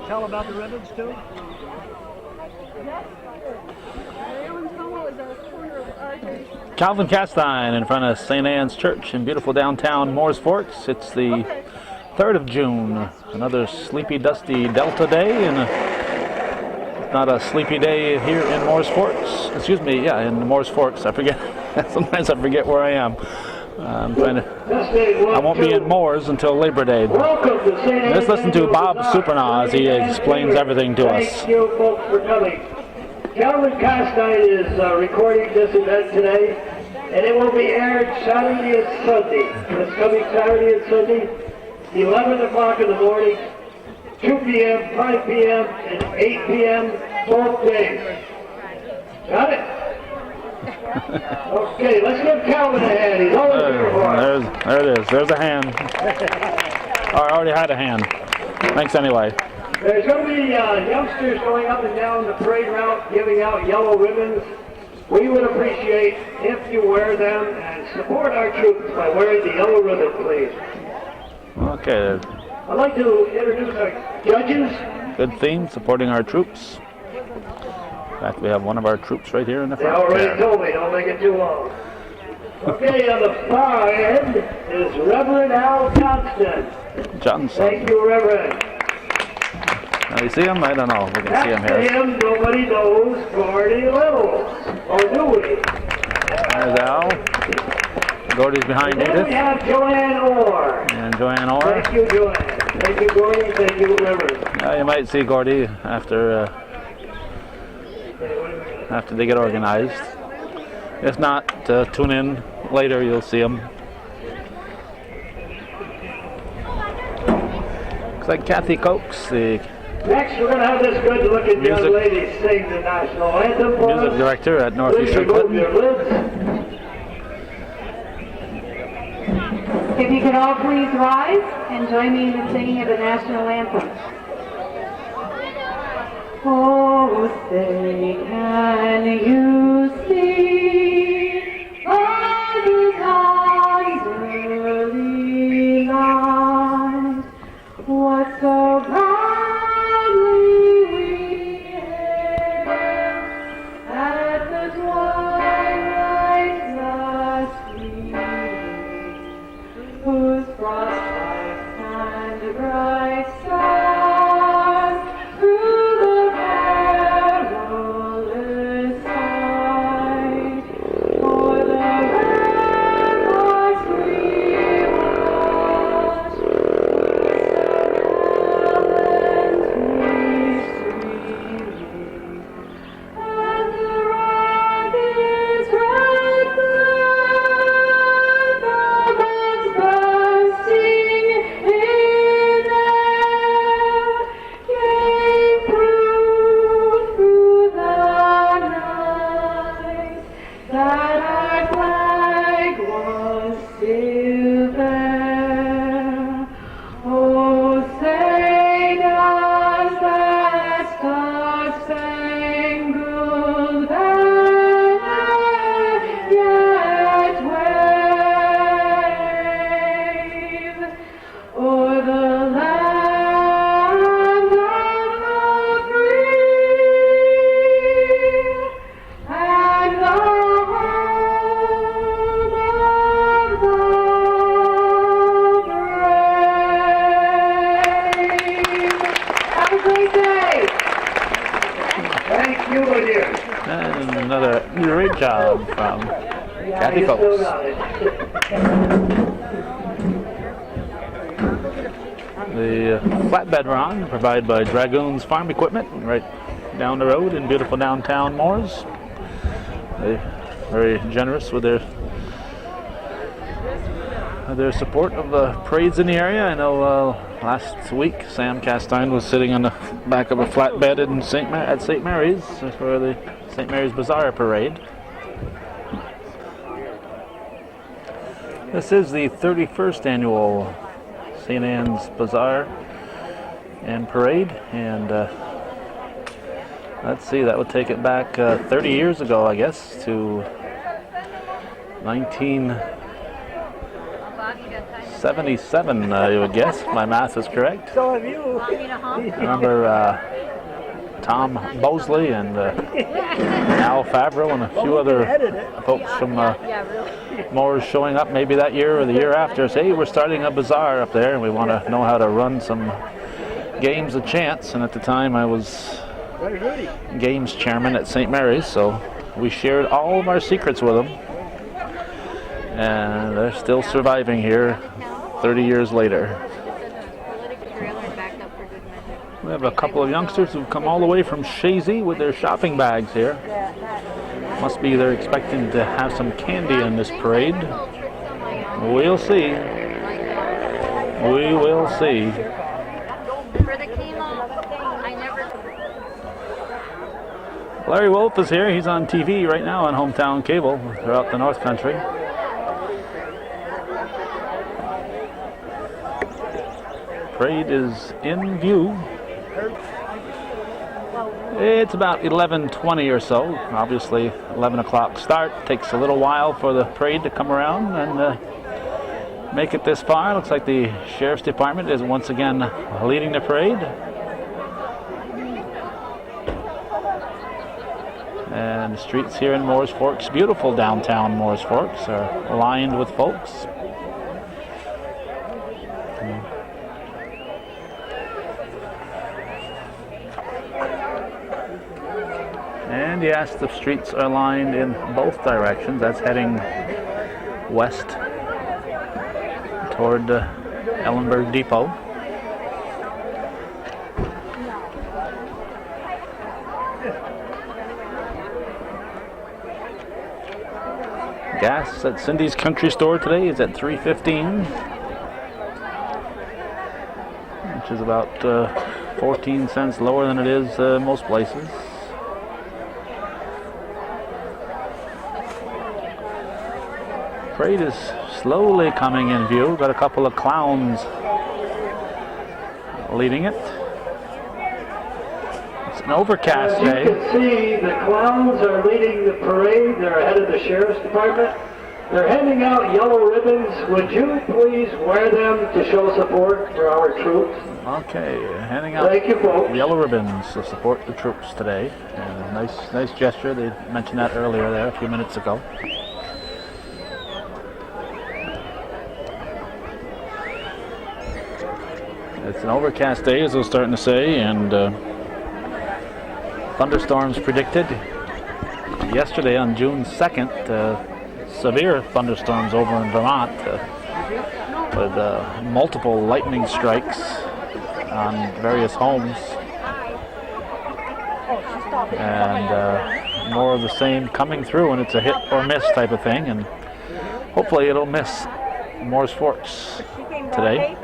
tell about the ribbons too? Calvin Castine in front of St. Anne's Church in beautiful downtown Mooers Forks. It's the 3rd of June, another sleepy, dusty Delta day, and it's not a sleepy day here in Mooers Forks. Excuse me, yeah, in Mooers Forks. I forget. Sometimes I forget where I am. I won't be in Mooers until Labor Day. Let's listen to Bob Supernaw as he explains everything to us. Thank you, folks, for coming. Calvin Castine is recording this event today, and it will be aired Saturday and Sunday. This coming Saturday and Sunday, 11 o'clock in the morning, 2 p.m., 5 p.m., and 8 p.m. both days. Got it? Okay, let's give Calvin a hand. He's always here for us. There it is. There's a hand. Oh, I already had a hand. Thanks anyway. There's going to be youngsters going up and down the parade route giving out yellow ribbons. We would appreciate if you wear them and support our troops by wearing the yellow ribbon, please. Okay. I'd like to introduce our judges. Good theme, supporting our troops. In fact, we have one of our troops right here in the They front. already told me, don't make it too long. Okay, on the far end is Reverend Al Johnson. Thank you, Reverend. Now you see him? I don't know. We can see him Next to here. him, nobody knows Gordy Little. Or do we? There's Al. Gordy's behind And then Edith. we have Joanne Orr. And Joanne Orr. Thank you, Joanne. Thank you, Gordy. Thank you, Reverend. You might see Gordy after they get organized. If not, tune in later. You'll see him. Looks like Kathy Cokes, the Next, we're going to have this good-looking young lady sing the national anthem for music us. director at Please Northeastern remove Clinton. your lids. If you could all please rise and join me in the singing of the national anthem. Oh, say, can you see by the dawn's early light what so proudly we hailed at the twilight's last gleaming, whose frostbite and bright stars through the perilous fight for the ramparts we watched and the rocket's red bird, the guns bursting in air, came through the night, that our flag was still there. Oh, say does that star-spangled banner yet wave o'er the land of the free and the home of the brave? Have a great day. Thank you, my dear. And another great job from Kathy You still Cokes. got it. The flatbed run provided by Dragoons Farm Equipment right down the road in beautiful downtown Mooers. They're very generous with their support of the parades in the area. I know last week Sam Castine was sitting on the back of a flatbed in at St. Mary's for the St. Mary's Bazaar Parade. This is the 31st annual St. Anne's Bazaar and Parade, and let's see, that would take it back 30 years ago, I guess, to 77, you would guess. My math is correct. So have you. I remember Tom Bosley and Al Favreau and a few other folks from Mooers showing up maybe that year or the year after. Say, hey, we're starting a bazaar up there and we want to know how to run some games of chance. And at the time I was games chairman at St. Mary's, so we shared all of our secrets with them. And they're still surviving here 30 years later. We have a couple of youngsters who've come all the way from Shazy with their shopping bags here. Must be they're expecting to have some candy in this parade. We'll see. We will see. Larry Wolf is here. He's on TV right now on Hometown Cable throughout the North Country. Parade is in view. It's about 11:20 or so. Obviously 11 o'clock start. Takes a little while for the parade to come around and make it this far. Looks like the Sheriff's Department is once again leading the parade. And the streets here in Mooers Forks, beautiful downtown Mooers Forks, are lined with folks. And yes, the streets are lined in both directions. That's heading west toward Ellenberg Depot. Gas at Cindy's Country Store today is at $3.15, which is about 14 cents lower than it is most places. Parade is slowly coming in view. Got a couple of clowns leading it. It's an overcast day. As you can see, the clowns are leading the parade. They're ahead of the Sheriff's Department. They're handing out yellow ribbons. Would you please wear them to show support for our troops? Okay, handing out Thank you, folks. yellow ribbons to support the troops today. And nice gesture. They mentioned that earlier there a few minutes ago. It's an overcast day, as I was starting to say, and thunderstorms predicted. Yesterday on June 2nd, severe thunderstorms over in Vermont with multiple lightning strikes on various homes. And more of the same coming through, and it's a hit or miss type of thing, and hopefully it'll miss Mooers Forks today.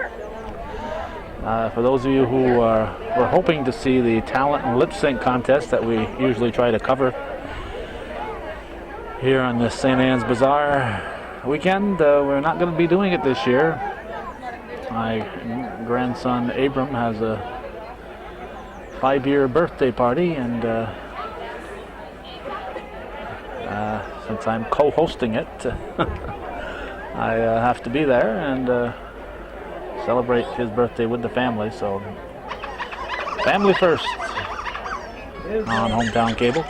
For those of you who were hoping to see the talent and lip sync contest that we usually try to cover here on the St. Anne's Bazaar weekend, we're not going to be doing it this year. My grandson Abram has a 5-year birthday party, and since I'm co-hosting it, I have to be there and celebrate his birthday with the family. So family first on Hometown Cable.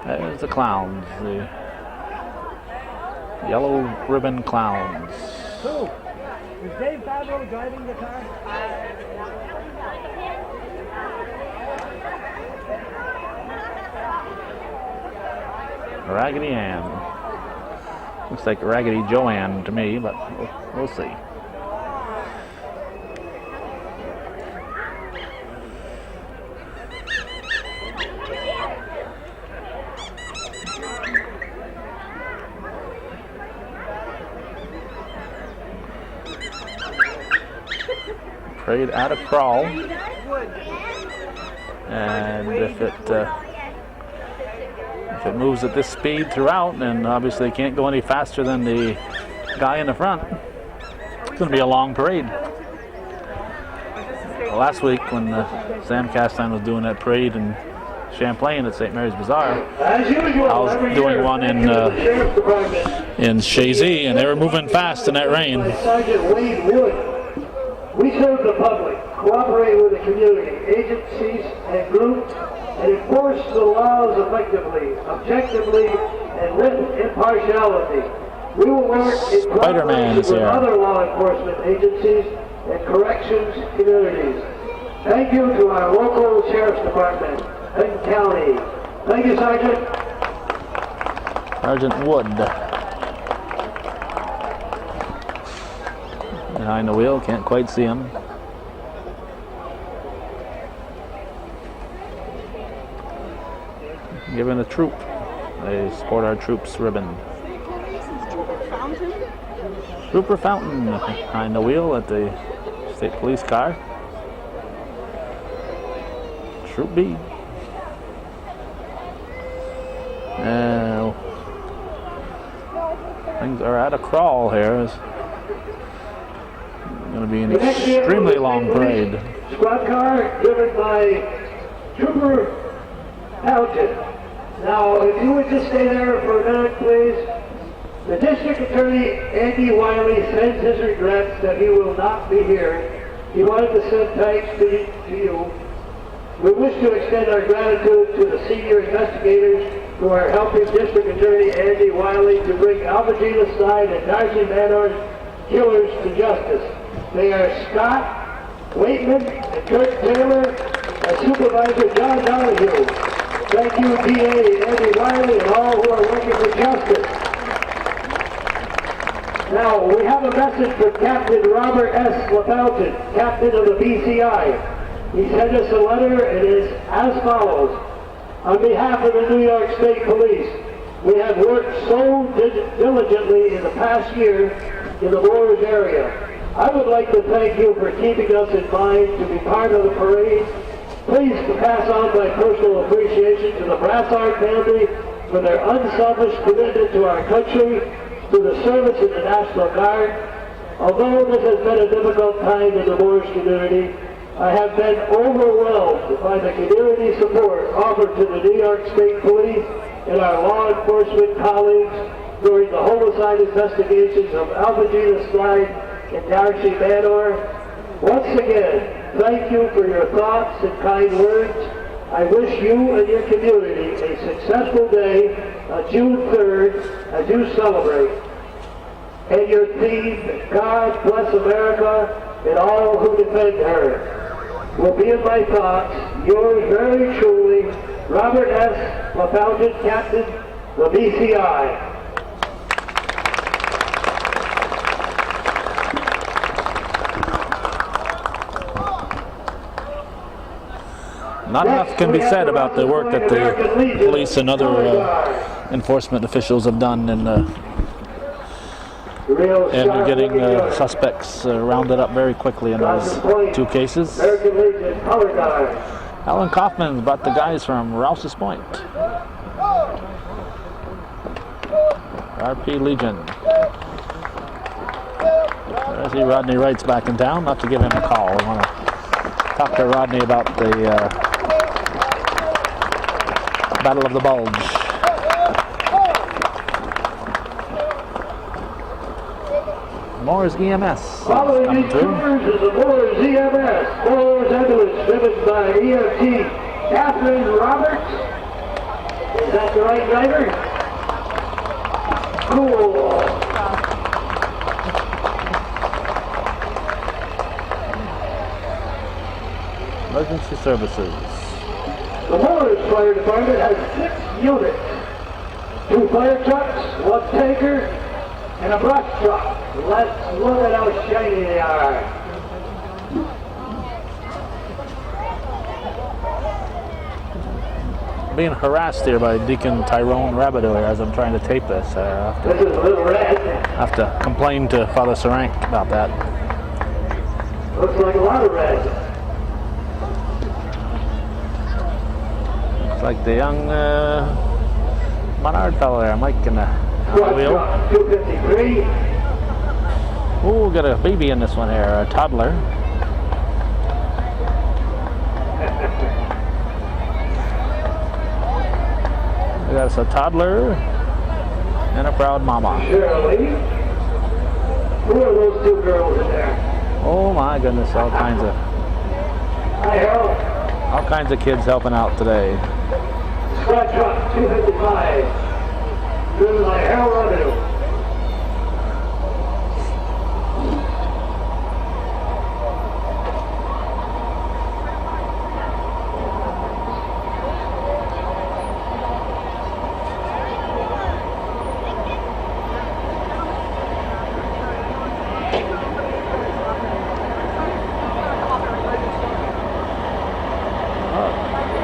There's the clowns, the yellow ribbon clowns. Who? Is Dave Favreau driving the car? Raggedy Ann. Looks like Raggedy Joanne to me, but we'll see. Parade at a crawl, and if it moves at this speed throughout, then obviously it can't go any faster than the guy in the front. It's going to be a long parade. Last week when Sam Castine was doing that parade in Champlain at St. Mary's Bazaar. As usual, I was every doing year, one thank in you to the Sheriff's Department. in Shazy, and they were moving fast in that rain. By Sergeant Wade Wood. We serve the public, cooperate with the community, agencies, and groups, and enforce the laws effectively, objectively, and with impartiality. We will work in Spider-Man is cooperation with here. other law enforcement agencies and corrections communities. Thank you to our local Sheriff's Department, Benton County. Thank you, Sergeant. Sergeant Wood. Behind the wheel, can't quite see him. Giving a troop. They sport our troops ribbon. Trooper Fountain behind the wheel at the state police car. Troop B. Now, things are at a crawl here. It's going to be an extremely long parade. Squad car driven by Trooper Fountain. Now, if you would just stay there for a minute, please. The District Attorney, Andy Wiley, sends his regrets that he will not be here. He wanted to send thanks to you. We wish to extend our gratitude to the senior investigators who are helping District Attorney Andy Wiley to bring Alvagina Stein and Darcy Manor's killers to justice. They are Scott Waitman and Kurt Taylor and Supervisor John Donahue. Thank you, DA Andy Wiley, and all who are working for justice. Now, we have a message from Captain Robert S. LaFountain, Captain of the BCI. He sent us a letter. It is as follows. On behalf of the New York State Police, we have worked so diligently in the past year in the Mooers area. I would like to thank you for keeping us in mind to be part of the parade. Please pass on my personal appreciation to the Brassard family for their unselfish commitment to our country, to the service in the National Guard. Although this has been a difficult time in the Moorish community, I have been overwhelmed by the community support offered to the New York State Police and our law enforcement colleagues during the homicide investigations of Alvagina Stein and Darcy Manor. Once again, thank you for your thoughts and kind words. I wish you and your community a successful day on June 3rd as you celebrate. And your theme, God Bless America and all who defend her, will be in my thoughts. Yours very truly, Robert S. LaFountain, Captain, the BCI. Not enough can be said about the work that the police and other enforcement officials have done in getting suspects rounded up very quickly in those two cases. Alan Kaufman brought the guys from Rouse's Point. RP Legion. I see Rodney Wright's back in town. I'll have to give him a call. I want to talk to Rodney about the Battle of the Bulge. Mooers EMS. Following these troopers is the Mooers EMS. Mooers ambulance driven by EMT Catherine Roberts. Is that the right driver? Cool. Emergency Services. The Mooers Fire Department has 6 units. 2 fire trucks, 1 tanker, and a brush truck. Let's look at how shiny they are. Being harassed here by Deacon Tyrone Rabideau here as I'm trying to tape this. This is a little red. I have to complain to Father Sarank about that. Looks like a lot of red. Looks like the young Menard fellow there, Mike, in the wheel. 253. Ooh, got a baby in this one here, a toddler. We got us a toddler and a proud mama. Shirley. Who are those two girls in there? Oh my goodness, all kinds of kids helping out today. Squad truck 255. Driven by Harold Revenue.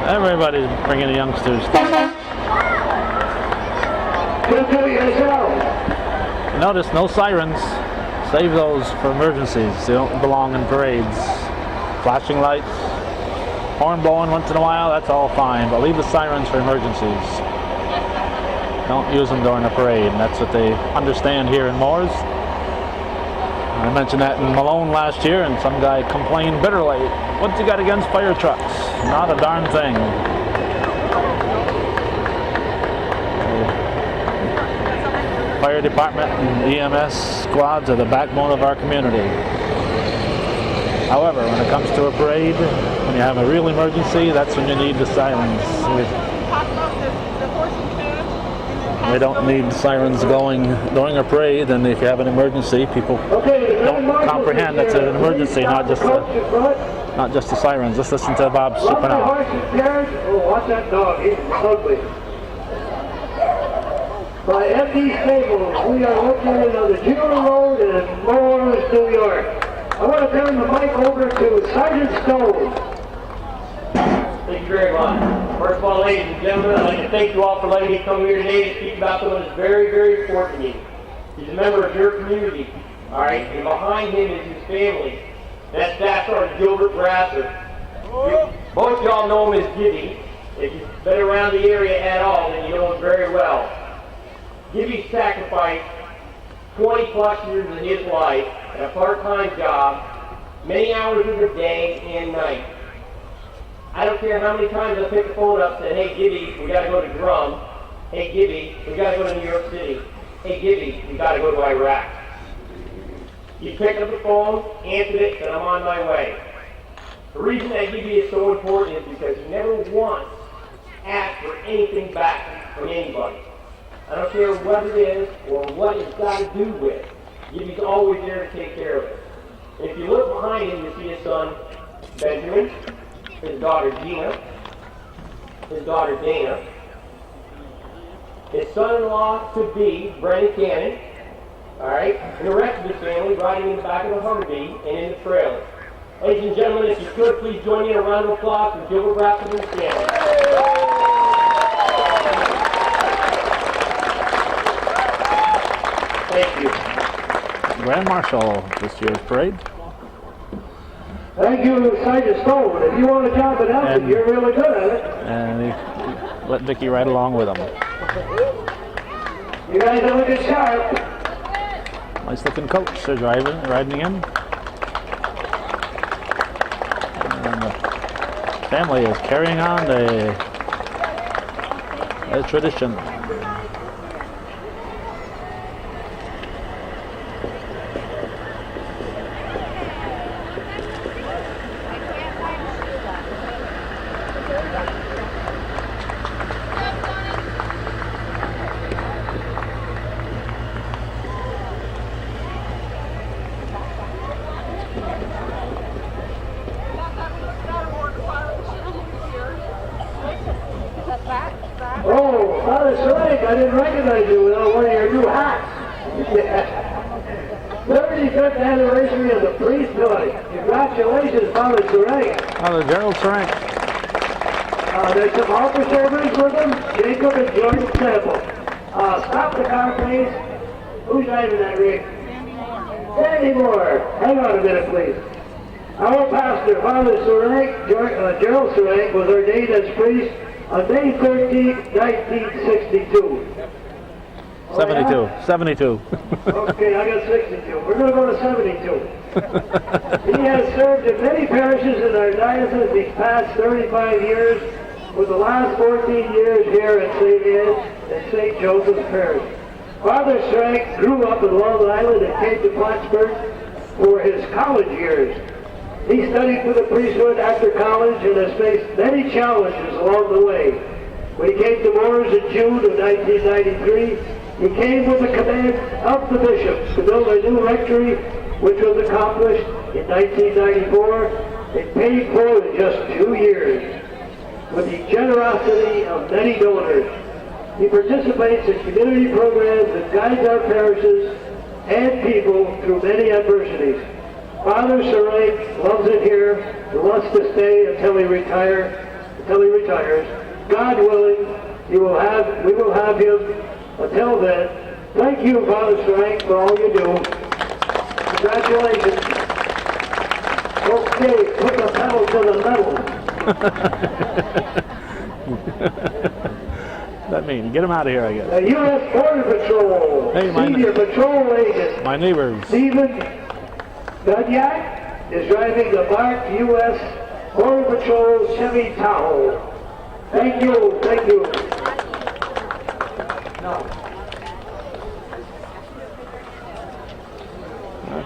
Everybody's bringing the youngsters. Notice no sirens. Save those for emergencies. They don't belong in parades. Flashing lights, horn blowing once in a while, that's all fine, but leave the sirens for emergencies. Don't use them during a parade, and that's what they understand here in Moores. I mentioned that in Malone last year, and some guy complained bitterly. What's he got against fire trucks? Not a darn thing. The fire department and EMS squads are the backbone of our community. However, when it comes to a parade, when you have a real emergency, that's when you need the sirens. We don't need sirens going during a parade, and if you have an emergency, people don't comprehend it's an emergency, not just the sirens. Let's listen to Bob Supernal. Oh, watch that dog, he's ugly. By FD Stables, we are located on the Juno Road in Mooers, New York. I want to turn the mic over to Sergeant Stone. Thank you very much. First of all, ladies and gentlemen, I'd like to thank you all for letting me come here today to speak about someone that's very, very important to me. He's a member of your community, all right? And behind him is his family. That's Staff Sergeant Gilbert Brasser. Most of y'all know him as Gibby. If you've been around the area at all, then you know him very well. Gibby sacrificed 20 plus years of his life at a part-time job, many hours of the day and night. I don't care how many times I pick the phone up and say, hey Gibby, we gotta go to Drum. Hey Gibby, we gotta go to New York City. Hey Gibby, we gotta go to Iraq. You pick up the phone, answered it, and I'm on my way. The reason that Gibby is so important is because he never once asked for anything back from anybody. I don't care what it is or what it's got to do with. Gibby's always there to take care of it. And if you look behind him, you see his son, Benjamin, his daughter Gina, his daughter Dana, his son-in-law to be Brennan Cannon, all right, and the rest of his family riding in the back of the Humvee and in the trailer. Ladies and gentlemen, if you could please join me in a round of applause for Gilbert Brasser and his family. Thank you. Grand Marshal this year's parade. Thank you, Sergeant Stone. If you want a job at Elton, you're really good at it. And he let Vicky ride along with him. You guys are looking sharp. Nice looking coach they're riding in. And the family is carrying on the tradition. Oh, Father Frank, I didn't recognize you without one of your new hats. 35th anniversary of the priesthood. Congratulations, Father Frank. Father Gerald Frank. There's some officers with them, Jacob and Jordan Temple. Stop the car, please. Who's driving that rig? Sandy Moore. Hang on a minute, please. Our pastor, Father Gerald Surank, was ordained as priest on May 13, 1962. 72. Okay, I got 62. We're going to go to 72. He has served in many parishes in our diocese these past 35 years for the last 14 years here at St. Anne's and St. Joseph's Parish. Father Strank grew up in Long Island and came to Plattsburgh for his college years. He studied for the priesthood after college and has faced many challenges along the way. When he came to Moores in June of 1993, he came with the command of the bishops to build a new rectory, which was accomplished in 1994 and paid for in just 2 years. With the generosity of many donors, he participates in community programs and guides our parishes and people through many adversities. Father Sarai loves it here and wants to stay until he retires. God willing, we will have him until then. Thank you, Father Sarai, for all you do. Congratulations. Okay, put the pedal to the metal. That mean get him out of here, I guess. The U.S. Border Patrol, hey, Senior Patrol Agent, my neighbors. Stephen Dudyak is driving the marked U.S. Border Patrol Chevy Tahoe. Thank you, thank you. No.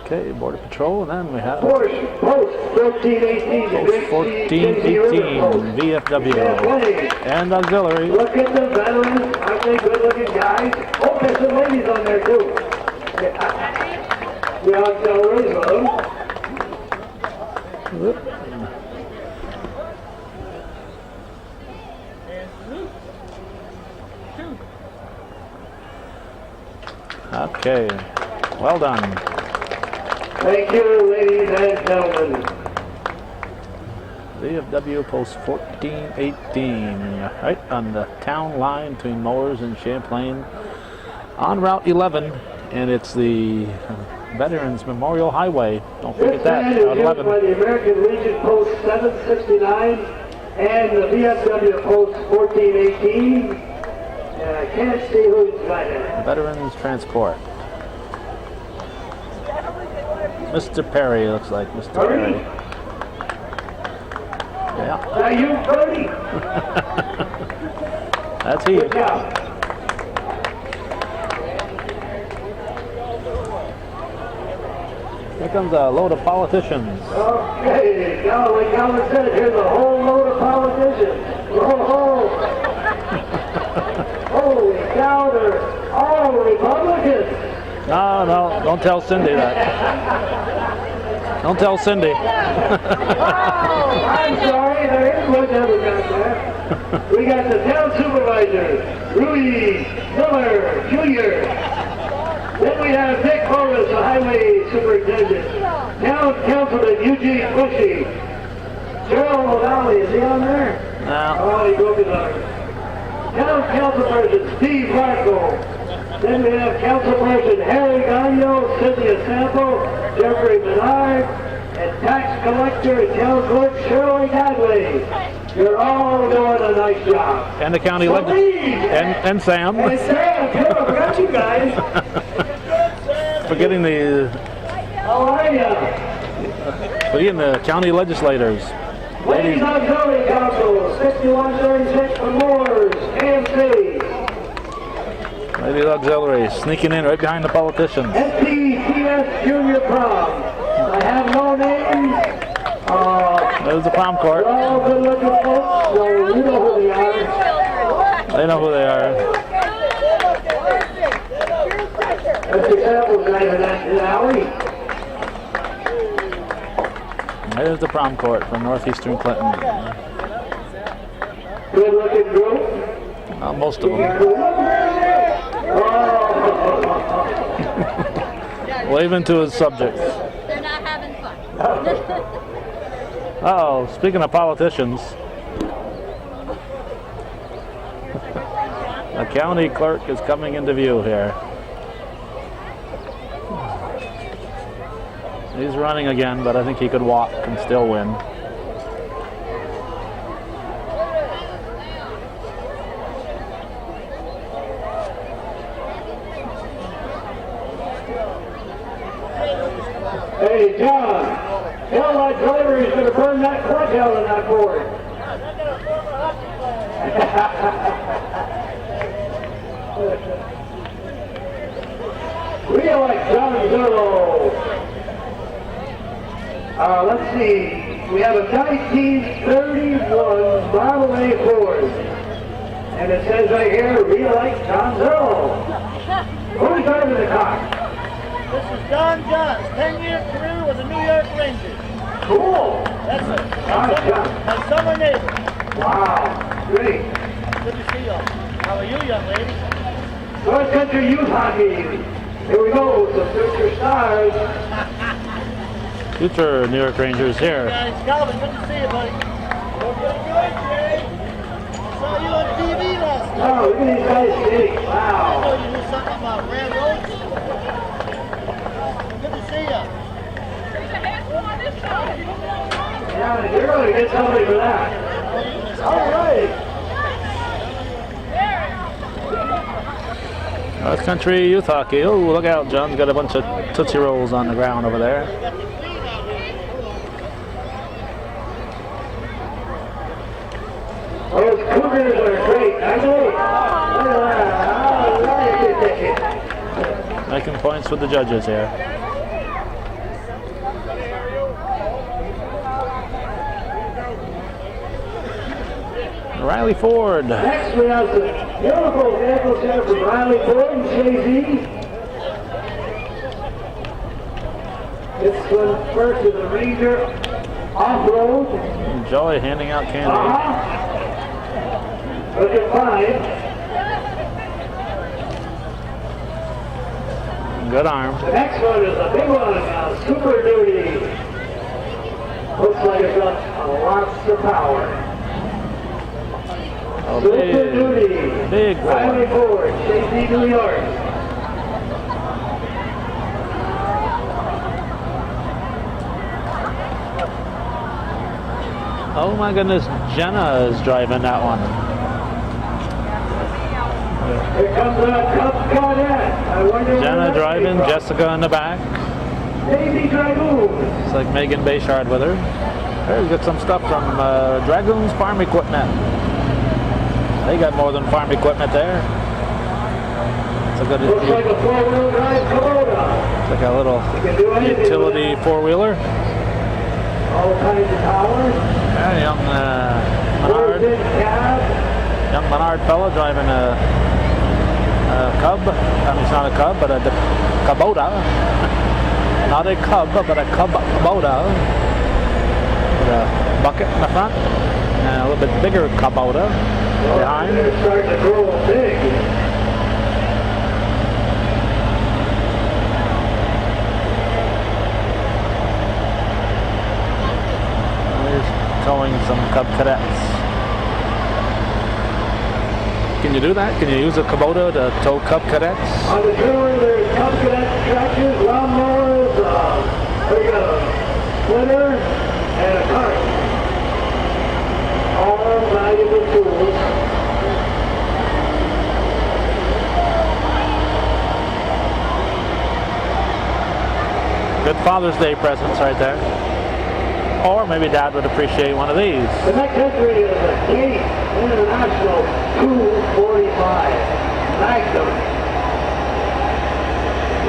Okay, Border Patrol, and then we have Post 1418, Post 1418, VFW, and auxiliary. Look at the veterans, aren't they good looking guys? Oh, there's some ladies on there too. The auxiliaries, hello. Okay, well done. Thank you, ladies and gentlemen. VFW Post 1418, right on the town line between Moores and Champlain on Route 11, and it's the Veterans Memorial Highway. Don't forget that, Route Route 11. By the American Legion Post 769 and the VFW Post 1418. I can't see who's driving it. Veterans Transport. Mr. Perry, looks like Mr. Perry. Yeah. Are you Cody? That's he. Good job. Here comes a load of politicians. Okay, like Calvin said, here's a whole load of politicians. Oh, holy cow, they're all Republicans. No, don't tell Cindy that. Don't tell Cindy. I'm sorry, there is one Democrat there. We got the town supervisor, Rudy Miller Jr. Then we have Dick Boris, the highway superintendent. Town councilman Eugene Bushy. Gerald O'Donnell, is he on there? No. Oh, he broke his arm. Town councilperson Steve Marco. Then we have councilperson Harry Gagno, Cynthia Sample, Jeffrey Menard, and tax collector and town clerk Shirley Godway. You're all doing a nice job. And the county and Sam. And Sam, too, I forgot you guys. Forgetting How are you? forgetting the county legislators. Ladies Auxiliary Council, 6136 for Moores, KMC. Ladies Auxiliary sneaking in right behind the politicians. SPCS Junior Prom. I have no names. There's the prom court. They're all good looking folks, so you know who they are. They know who they are. Mr. Sample's driving that alley. There's the prom court from northeastern Clinton. Good looking group. Most of them. Waving to his subjects. They're not having fun. Oh, speaking of politicians, the county clerk is coming into view here. He's running again, but I think he could walk and still win. Hey, John, tell that driver he's going to burn that clutch out on that board. Re-elect John Zillow. Let's see. We have a 1931 Model A Ford. And it says right here, re-elect John Zillow. Who's driving the car? This is Don John's 10-year career with the New York Rangers. Cool. That's it. Don John. My summer neighbor. Wow. Great. Good to see you. How are you, young lady? North Country Youth Hockey. Here we go. Some future stars. Future New York Rangers here. Guys, Calvin, good to see you, buddy. You're doing good, Jay. Saw you on TV last night. Oh, look at these guys skating. I Wow. know you knew something about railroads. Good to see you. Yeah, you're going to get somebody for that. All right. North Country Youth Hockey. Oh, look out, John's got a bunch of Tootsie Rolls on the ground over there. Those Cougars are great, aren't they? All right. Making points with the judges here. Riley Ford. Next we have some beautiful vehicles here from Riley Ford and Jay-Z. This one first is a Ranger off-road. Joy handing out candy. Looking fine. Good arm. The next one is a big one, Super Duty. Looks like it's got lots of power. Oh, Super big, Duty. big Riley one. Ford, Jay-Z, New York. Oh my goodness, Jenna is driving that one. Here comes a Cub Cadet. I wonder where Jenna that driving, came from. Jessica in the back. Navy Dragoons. It's like Megan Bayshard with her. There's got some stuff from Dragoons Farm Equipment. They got more than farm equipment there. It's a good, Looks like a four-wheel drive Kubota. it's like a little You can do anything utility with four-wheeler. it. All kinds of power. Yeah, young Forged Menard, cab. young Menard fella driving a Cub. I mean, it's not a Cub, but a Kubota. Not a Cub, but a Kubota. With a bucket in the front and a little bit bigger Kubota behind. They're starting to grow big. There's towing some Cub Cadets. Can you do that? Can you use a Kubota to tow Cub Cadets? On the trailer, there's Cub Cadet tractors, lawnmowers, we got a splitter, and a cart. All valuable tools. Good Father's Day presents right there. Or maybe Dad would appreciate one of these. The next entry is a Gate International 245 Magnum.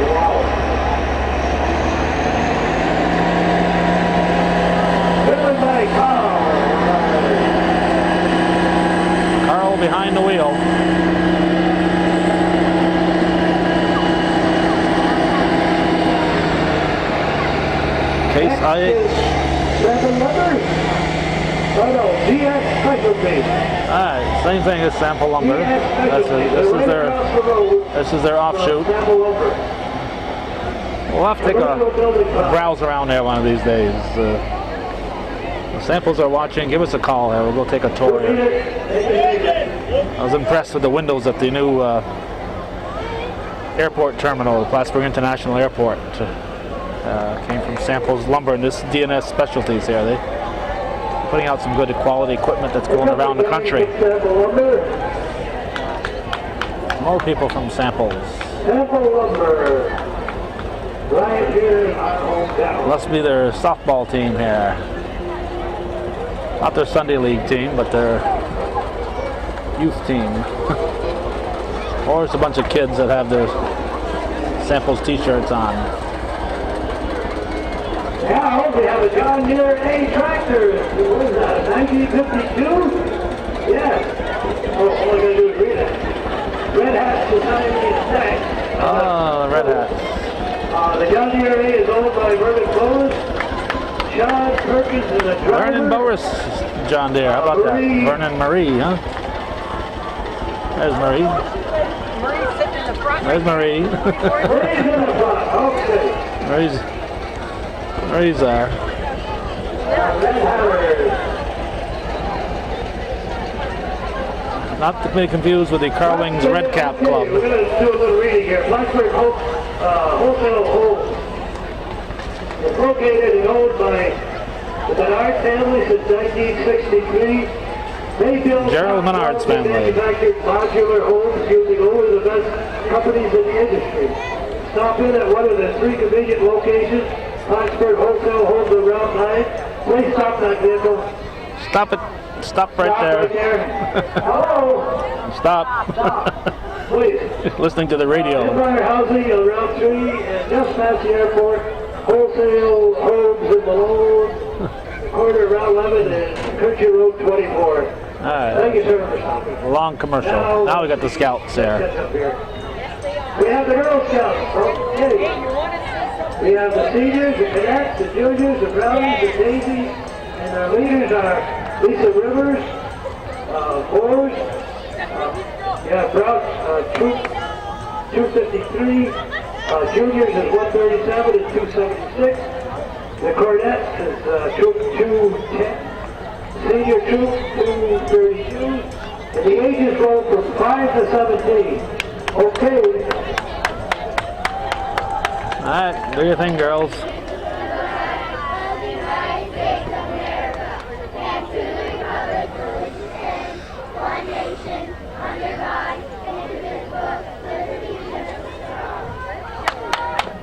Wow. Driven by Carl behind the wheel. Case IH. 7 Lumber. Oh no, DX Specialty. Alright, same thing as Sample Lumber. This is their offshoot. Sample Lumber. We'll have to take a browse around there one of these days. The samples are watching. Give us a call here. We'll go take a tour here. I was impressed with the windows at the new airport terminal, Plattsburgh International Airport. Came from Samples Lumber and this DNS Specialties here. They putting out some good quality equipment that's going around the country. Sample Lumber. More people from Samples. Sample Lumber. Right here in our hometown. Must be their softball team here. Not their Sunday league team, but their youth team. Or it's a bunch of kids that have their samples t-shirts on. Now we have a John Deere A tractor. What is that, 1952? Yes. Oh, all I gotta do is read it. Red Hat Society is next. Oh, the red hat. The John Deere A is owned by Vernon Boas. Sean Perkins is a driver. Vernon Boas John Deere. How about that? Vernon Marie, huh? There's Marie. Marie's sitting in the front. There's Marie. Marie's in the front. Okay. Marie's there. Red Hatters. Not to be confused with the Carling's Red Cap Club. We're going to do a little reading here. Blacksburg Wholesale Homes was located and owned by the Menard family since 1963. They built Gerald Menard's family. manufactured modular homes using only the best companies in the industry. Stop in at one of the 3 convenient locations. Blacksburg Wholesale Homes on Route 9. Please stop that vehicle. Stop it. Stop right there. Hello. Stop. Please. Listening to the radio. Empire Housing on Route 3 and just past the airport. Wholesale Homes in Malone. Corner of Route 11 and Country Road 24. Alright. Thank you, sir, for stopping. Long commercial. Now we got the scouts there. We have the Girl Scouts. Okay. We have the seniors, the cadets, the juniors, the brownies, the daisies, and our leaders are Lisa Rivers, Mooers, Brown, Troop 253, juniors is 137 and 276. The Cornettes is Troop 210, Senior Troop 232, and the ages go from 5 to 17. Okay. Alright, do your thing, girls.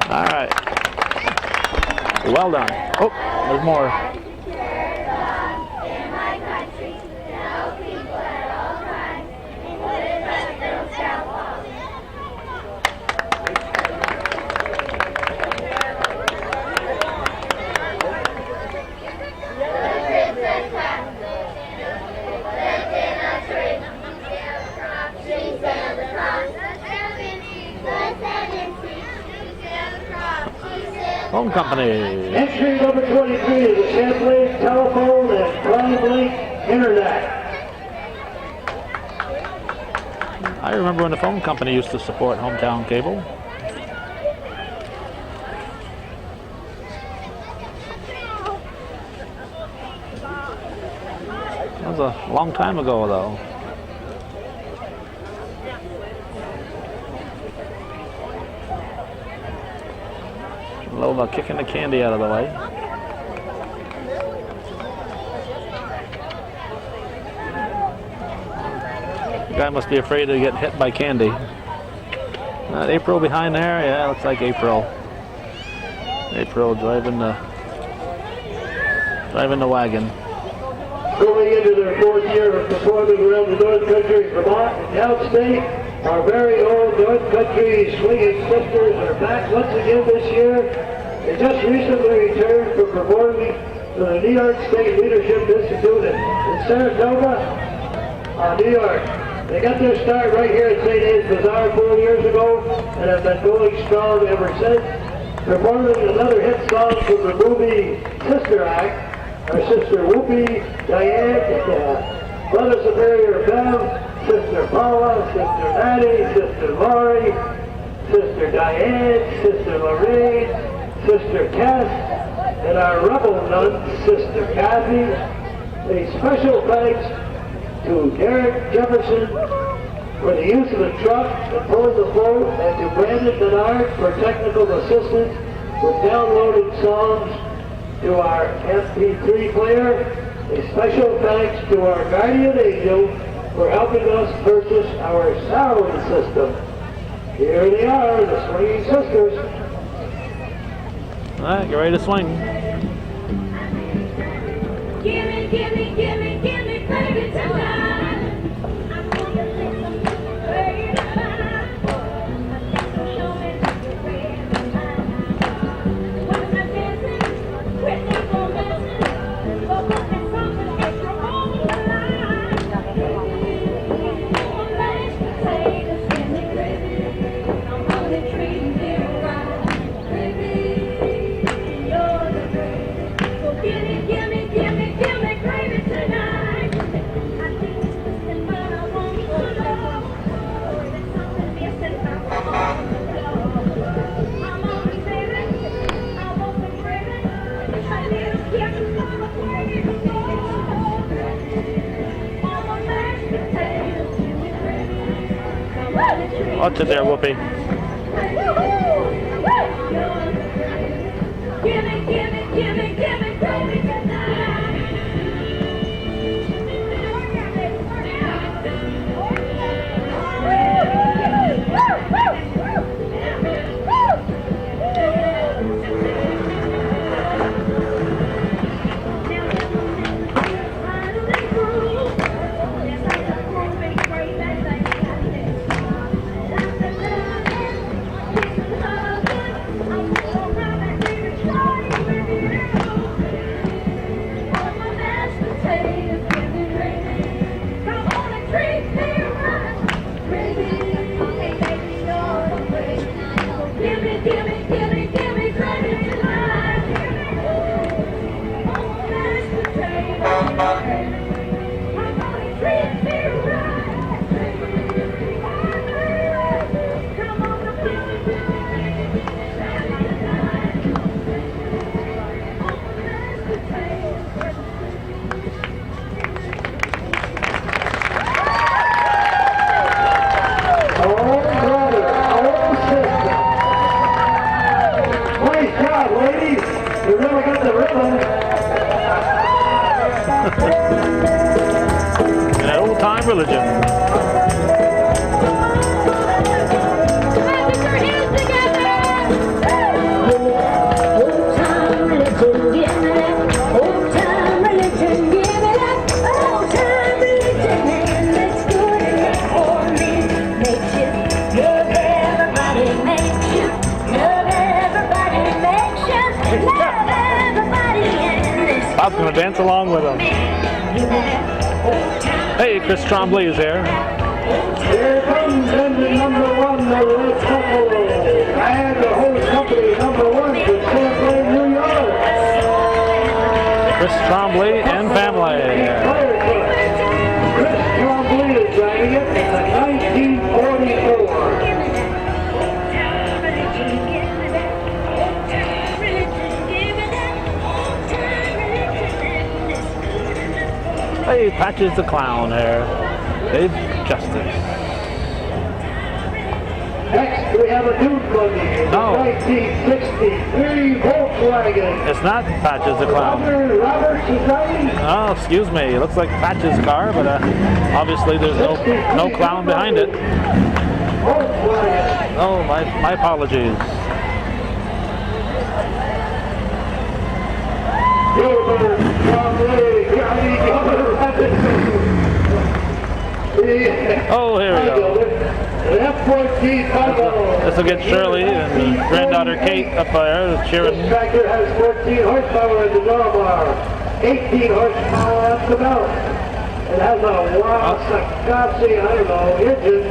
Alright. Well done. Oh, there's more. Phone company. Entry number 23 is a Champlain telephone and Prime Link Internet. I remember when the phone company used to support hometown cable. That was a long time ago, though. Lola kicking the candy out of the way. The guy must be afraid to get hit by candy. April behind there? Yeah, looks like April. April driving the wagon. Going into their 4th year of performing around the North Country, Vermont, and downstate, our very own North Country Swinging Sisters are back once again this year. They just recently returned from performing to the New York State Leadership Institute in Saratoga, New York. They got their start right here at St. Anne's Bazaar 4 years ago and have been going strong ever since, performing another hit song from the movie Sister Act. Our sister Whoopi, Diane, Brother Superior Bev, Sister Paula, Sister Maddie, Sister Lori, Sister Diane, Sister Lorraine, Sister Cass, and our rebel nun, Sister Kathy. A special thanks to Derek Jefferson for the use of the truck to pull the boat, and to Brandon Menard for technical assistance with downloading songs to our MP3 player. A special thanks to our guardian angel for helping us purchase our sound system. Here they are, the Swinging Sisters. All right, get ready to swing. Gimme, gimme, gimme, gimme, baby, tonight. I'm gonna Watch it there, Whoopi. Gimme, gimme, gimme, gimme, baby tonight. An old-time religion. Bob's gonna dance along with them. Hey, Chris Trombley is here. Here comes engine number one, the red couple, and the whole company number one from Champlain, New York. Chris Trombley and family. Chris Trombley is driving it in the 1944. Hey, Patches the Clown here. Dave Justice. Next, we have a new buggy, the No. 1963 Volkswagen. It's not Patches the Clown. Roberts is driving. Oh, excuse me. It looks like Patches' car, but obviously there's no clown behind it. Volkswagen. Oh, my apologies. Gilbert, Trombley, Johnny Gilbert. Oh, here we go. The F-14 Buggy. This will get Shirley and granddaughter Kate up there cheering. This tractor has 14 horsepower at the drawbar, 18 horsepower at the belt. It has a Wasakasi, engine.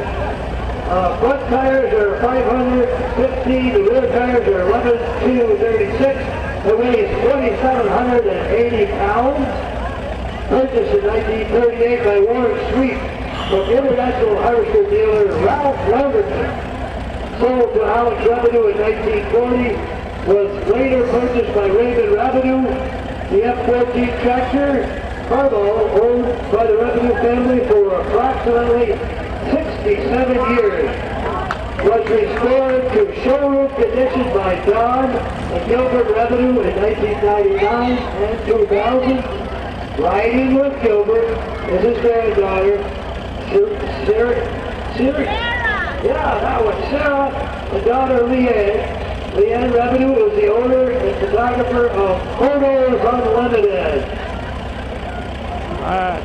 Front tires are 515, the rear tires are 11,236. It weighs 2,780 pounds. Purchased in 1938 by Warren Sweet from international harvester dealer Ralph Lamberton. Sold to Alex Revenue in 1940. Was later purchased by Raymond Revenue. The F-14 tractor, cargo, owned by the Revenue family for approximately 67 years. Was restored to showroom condition by Don and Gilbert Revenue in 1999 and 2000. Riding with Gilbert is his granddaughter, Sarah. Yeah, that was Sarah, the daughter Leanne. Leanne Revenue is the owner and photographer of Photos Unlimited. Alright.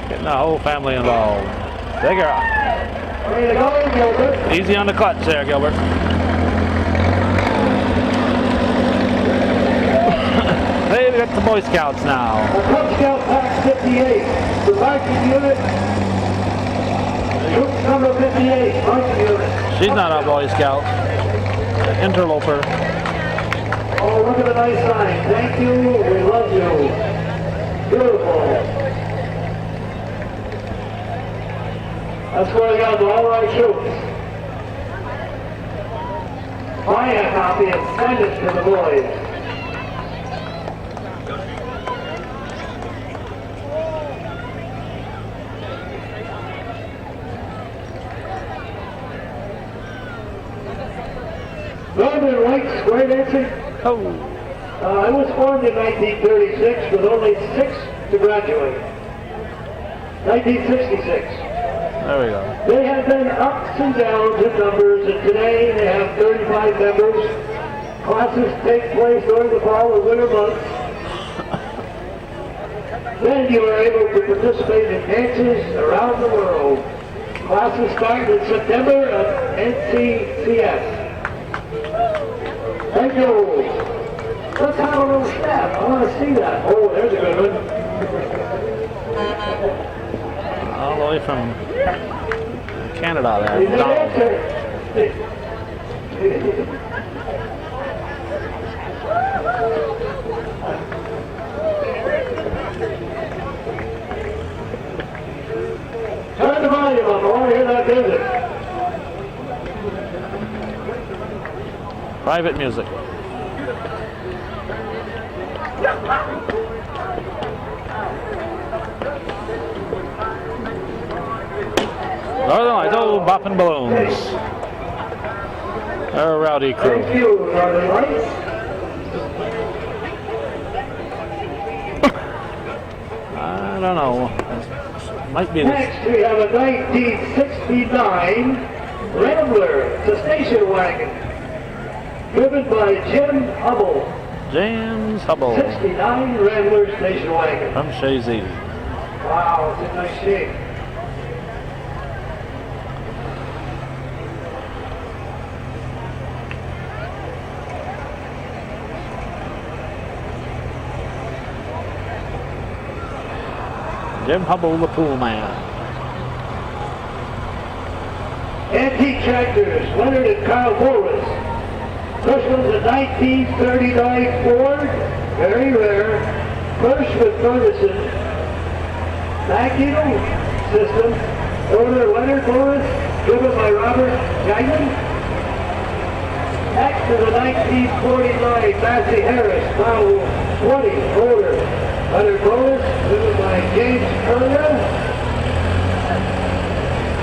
Getting the whole family involved. Take her out. Way to go, Gilbert. Easy on the clutch there, Gilbert. Hey, we got the Boy Scouts now. A Cub Scout Pack 58. The marching unit. Troop number 58, marching unit. She's not a Boy Scout. Interloper. Oh, look at the nice sign. Thank you, we love you. Beautiful. That's where I got all right troops. Buy a copy and send it to the boys. Northern Lights Square Dancing. Oh, It was formed in 1936 with only 6 to graduate. 1966. there we go. They have been ups and downs in numbers, and today they have 35 members. Classes take place during the fall and winter months. Then you are able to participate in dances around the world. Classes start in September at NCCS. Thank you. Let's have a little step. I want to see that. Oh, there's a good one. All the way from Canada there. He's a Donald. dancer. Turn the volume up. I want to hear that music. Private music. Northern Lights, oh, bopping balloons. They're a rowdy crew. Thank you, Northern Lights. I don't know. Might be this. Next, we have a 1969 Rambler. It's a station wagon. Driven by Jim Hubble. James Hubble 69 Rambler station wagon. from Shazy. Wow, it's in nice shape. Jim Hubble, the pool man. Antique tractors, Leonard and Carl Mooers. This one's a 1939 Ford, very rare. First with Ferguson. Vacuum system, owner Leonard Mooers, driven by Robert Gagnon. Next is a 1949 Massey Harris, model 20, owner Leonard Mooers, driven by James Turner.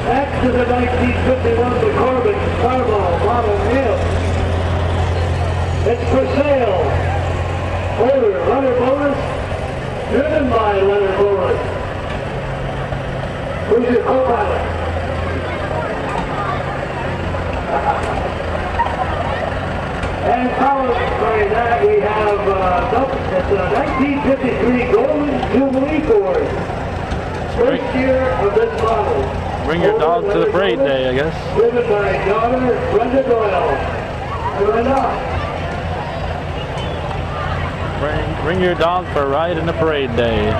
Next is a 1951 McCormick Carmel Model M. It's for sale. Owner Leonard Mooers, driven by Leonard Mooers. Who's your co-pilot? And followed by that we have it's a 1953 Golden Jubilee Ford. First year of this model. Bring your dog to the parade day, I guess. Driven by daughter Brenda Doyle. Brenda. Bring your dog for a ride in the parade day.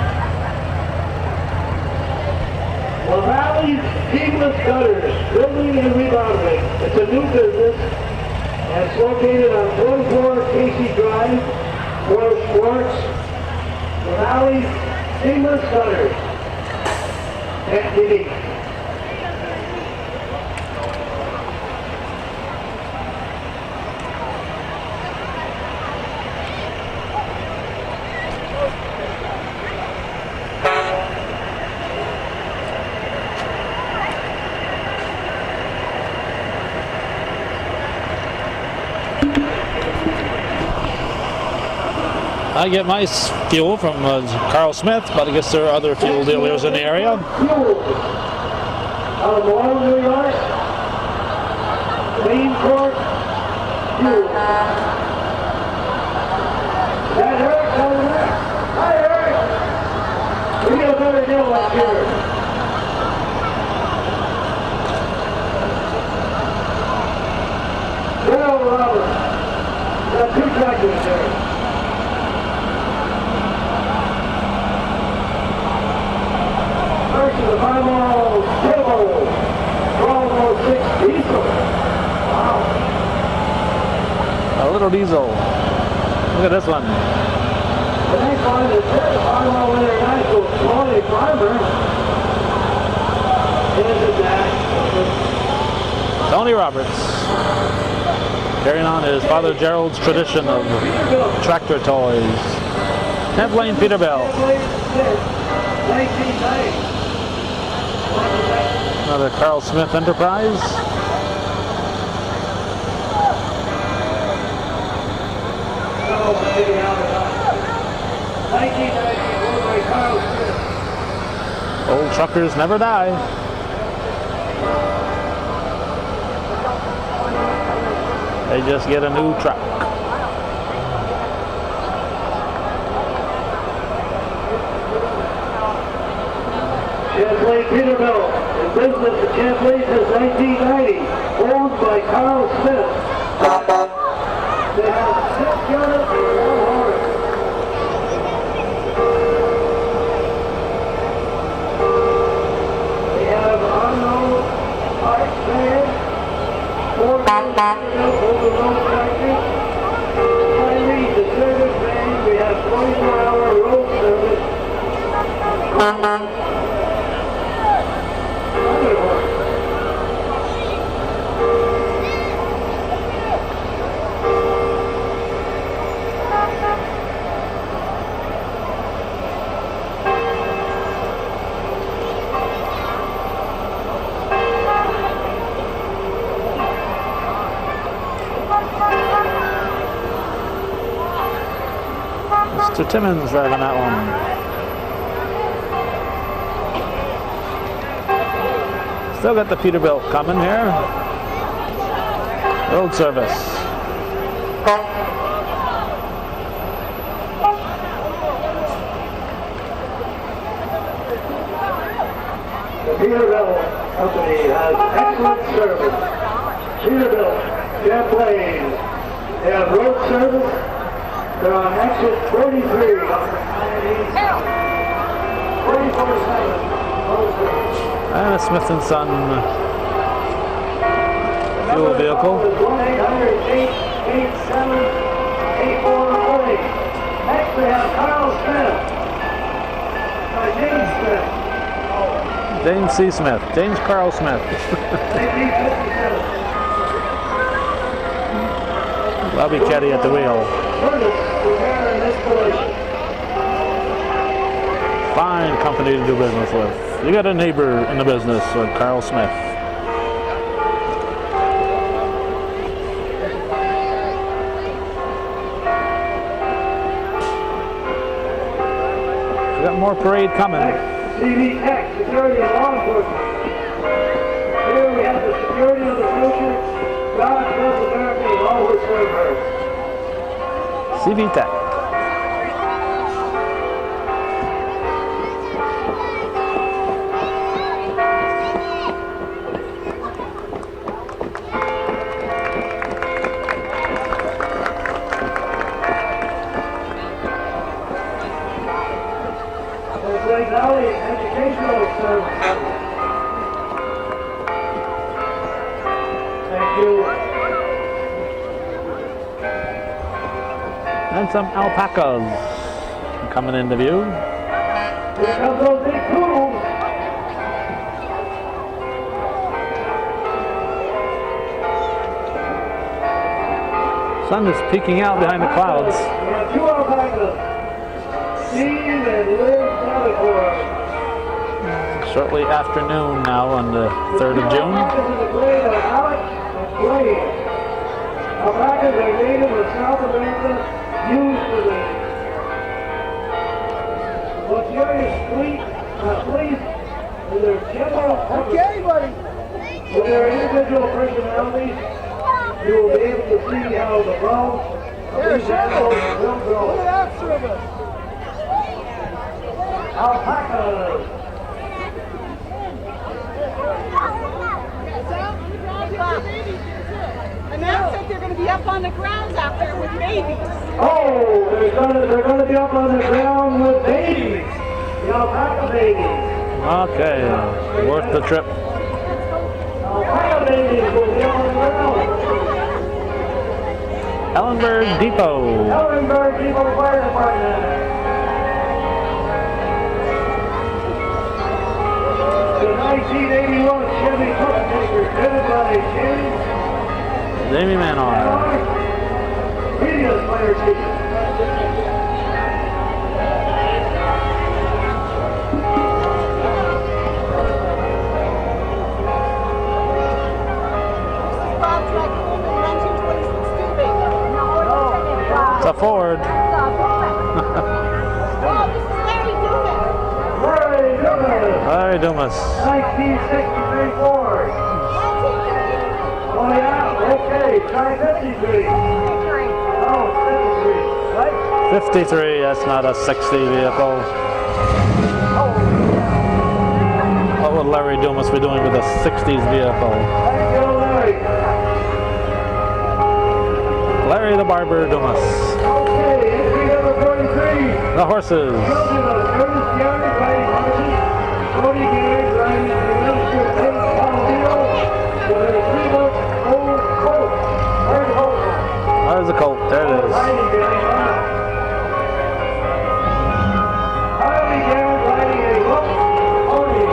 Well, Valley's Seamless Gutters, building and remodeling. It's a new business, and it's located on 24 Casey Drive, Mooers Forks. The Valley's Seamless Gutters. FTV. I get my fuel from Carl Smith, but I guess there are other fuel dealers in the area. Fuel. Out of Malone, New York. Main Court. Fuel. That Eric over there? Hi, Eric. We got a better deal up here. Well, Robert. Got 2 tractors there. First is a 5-mile turbo, 1206 diesel. Wow. A little diesel. Look at this one. The next one is a 5-mile international 20 fiber. Isn't that? Tony Roberts. Carrying on his father Gerald's tradition of tractor toys. Template Peterbilt. 1990. Another Carl Smith Enterprise. Carl Bailey out of 1990, owned by Carl Smith. Old truckers never die. They just get a new truck. Champlain Peterbilt, in business in Champlain since 1990, owned by Carl Smith. They have 6 units and 1 horse. They have unknown parts van, 4 Peterbilt over-road tractors, finally the service van. We have 24-hour road service. Mr. Timmons driving that one. Still got the Peterbilt coming here. Road service. The Peterbilt Company has excellent service. Peterbilt, Champlain. They have road service. They're on exit 43 on 24/7. Road service. And a Smith & Son fuel vehicle. 1-800-887-8440. Next we have Carl Smith. James Smith. James C. Smith. James Carl Smith. 1957. Bobby Caddy at the wheel. Furnace repair and installation. Fine company to do business with. You got a neighbor in the business with Carl Smith. We got more parade coming. CV Tech, security and law enforcement. Here we have the security of the future. God bless America and all who serve her. CV Tech. Lake Valley Educational Service. Thank you. And some alpacas coming into view. Here comes those big poodles. Sun is peeking out behind the clouds. We have 2 alpacas. Steve and Liz Delacour. Shortly afternoon now on the 3rd of June. Alpacas in the grade of Alex and Blade. Alpacas are native of South America, used for the luxurious fleece and their general Okay, buddy. with their individual personalities. You will be able to see how the bones of these animals will grow. Look at that service. Alpacas. Announced that they're going to be up on the grounds out there with babies. Oh, they're gonna be up on the ground with babies. The alpaca babies. Okay, worth the trip. Alpaca babies will be on the ground. Ellenberg Depot. Ellenberg Depot Fire Department. The 1981 Chevy truck maker driven by James Jamie Manor. Previous fire station. It's a Ford. Oh, this is Larry Dumas. Larry Dumas. 1963 Ford. Oh yeah, okay, try 53. Oh, 53. Right? 53, that's not a 60 vehicle. What would Larry Dumas be doing with a 60s vehicle? Thank you, Larry. Larry the Barber Dumas. Okay, entry number 43. The horses. Children of Curtis Garrett riding horses. Cody Garrett riding the Minister of Pink Palomino with a 3-month-old colt. Where's the colt? There's the colt. There it is. Riding Garrett. Harley Garrett riding a lump pony.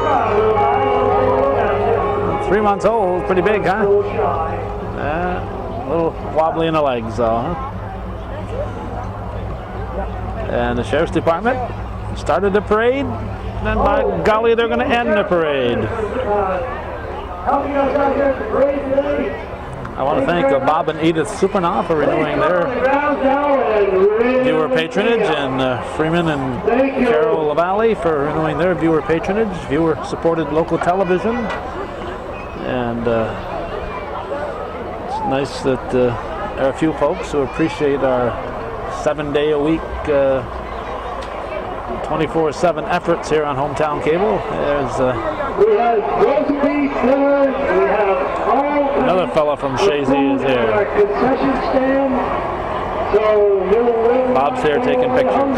Ah, little guy, little down 3 months old. Pretty big, there. huh? Little shy. A little wobbly in the legs, though, huh? And the Sheriff's Department started the parade. Then, by golly, they're going to end the parade. Helping us out here at the parade today. I want to thank Bob and Edith Supernoff for renewing their viewer patronage, and Freeman and Carol LaValle for renewing their viewer patronage, viewer-supported local television. And it's nice that there are a few folks who appreciate our 7-day-a-week, 24/7 efforts here on Hometown Cable. There's We have roast beef dinner. We have all another fella from Shazy is our here. concession stand. So Bob's here taking pictures.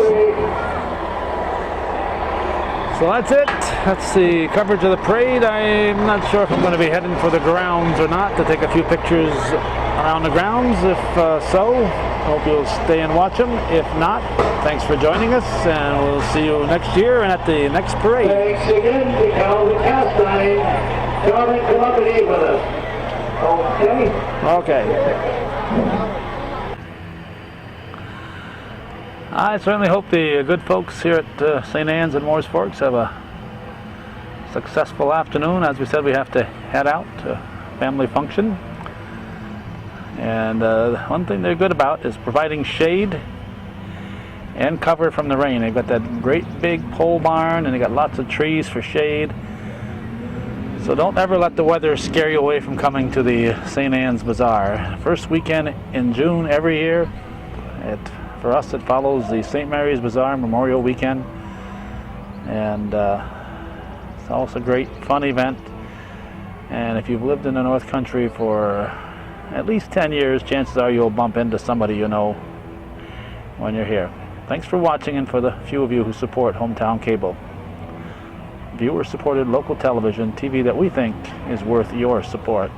So that's it. That's the coverage of the parade. I'm not sure if I'm going to be heading for the grounds or not to take a few pictures around the grounds. If so, hope you'll stay and watch them. If not, thanks for joining us, and we'll see you next year and at the next parade. Thanks again to Calvin Castine. Calvin, come up and eat with us. Okay. Okay. I certainly hope the good folks here at St. Anne's and Mooers Forks have a successful afternoon. As we said, we have to head out to a family function. And one thing they're good about is providing shade and cover from the rain. They've got that great big pole barn, and they got lots of trees for shade. So don't ever let the weather scare you away from coming to the St. Anne's Bazaar. First weekend in June every year. For us, it follows the St. Mary's Bazaar Memorial Weekend. And it's also a great, fun event. And if you've lived in the North Country for at least 10 years, chances are you'll bump into somebody you know when you're here. Thanks for watching, and for the few of you who support Hometown Cable. Viewer-supported local television, TV that we think is worth your support.